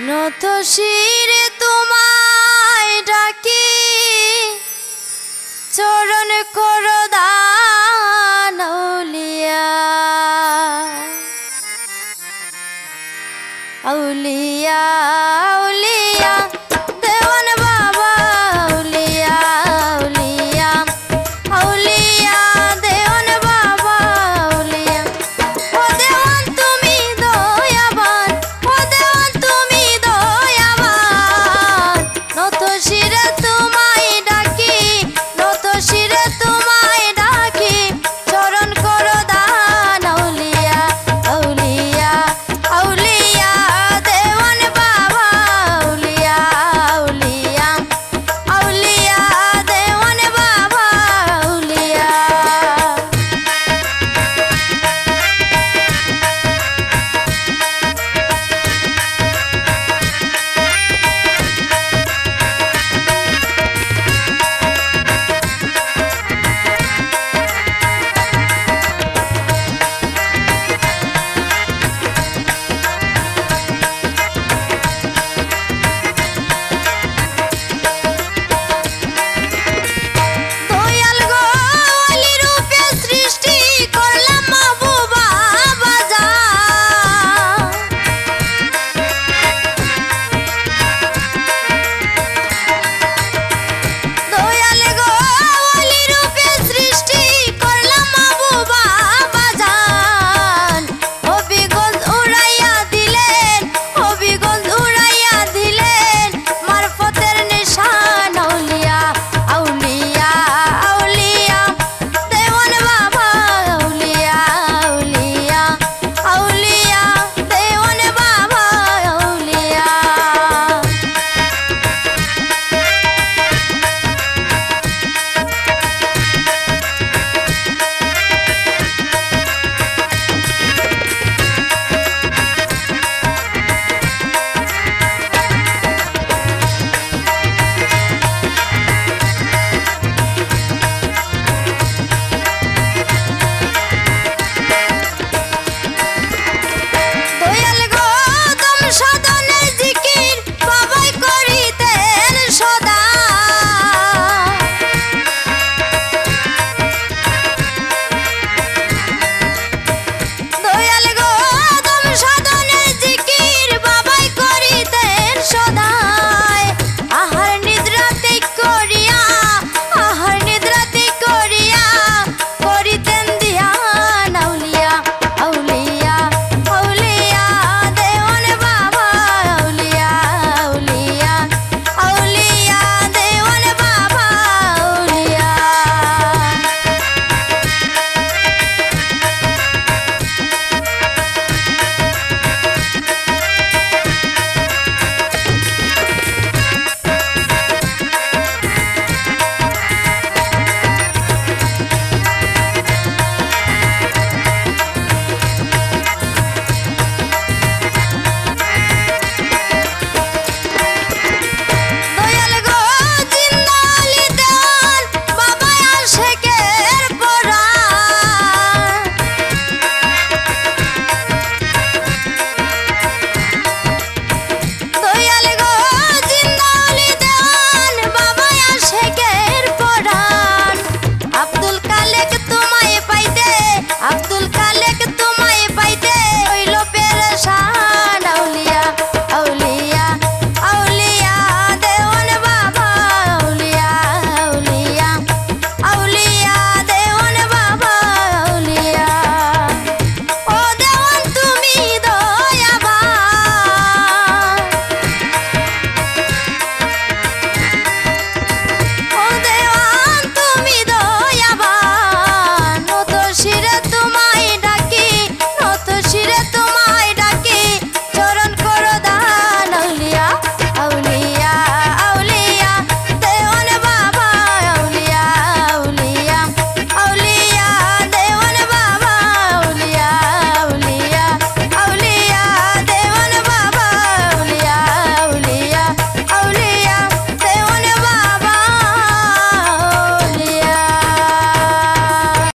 নত শিরে তোমায় ডাকি চরণ করো দান আউলিয়া আউলিয়া আউলিয়া দেওয়ান বাবা আউলিয়া আউলিয়া আউলিয়া দেওয়ান বাবা আউলিয়া ও দেওয়ান তুমি দয়াবান ও দেওয়ান তুমি দয়াবান নত শিরে তোমায় ডাকি নত শিরে তোমায় ডাকি চরণ করো দান আউলিয়া আউলিয়া আউলিয়া দেওয়ান বাবা আউলিয়া আউলিয়া আউলিয়া দেওয়ান বাবা আউলিয়া দয়াল গো আলি রূপে সৃষ্টি করলাম মাহবুবা বাজার দয়াল গো আলি রূপে সৃষ্টি করলাম মাহবুবা বাজার হবিগঞ্জ উড়াইয়া দিলেন হবিগঞ্জ উড়াইয়া দিলেন মারফতের নিশান আউলিয়া আউলিয়া আউলিয়া দেওয়ান বাবা আউলিয়া আউলিয়া আউলিয়া দেওয়ান বাবা আউলিয়া দয়াল গো দম সাধনের জিকির বাবাই করিতেন সদা দয়াল গো দম সাধনের জিকির বাবাই করিতেন সদায় আহার নিদ্রা ত্যাগ করিয়া আহার নিদ্রা ত্যাগ করিয়া করিতেন ধ্যান আউলিয়া আউলিয়া আউলিয়া দেওয়ান বাবা আউলিয়া আউলিয়া আউলিয়া দেওয়ান বাবা আউলিয়া দয়াল গো জিন্দা আলি দেওয়ান বাবা আশেকের পরাণ দয়াল গো জিন্দা আলি দেওয়ান বাবা আশেকের পরাণ আব্দুল কালেক তোমায় পাইতে আব্দুল কালেক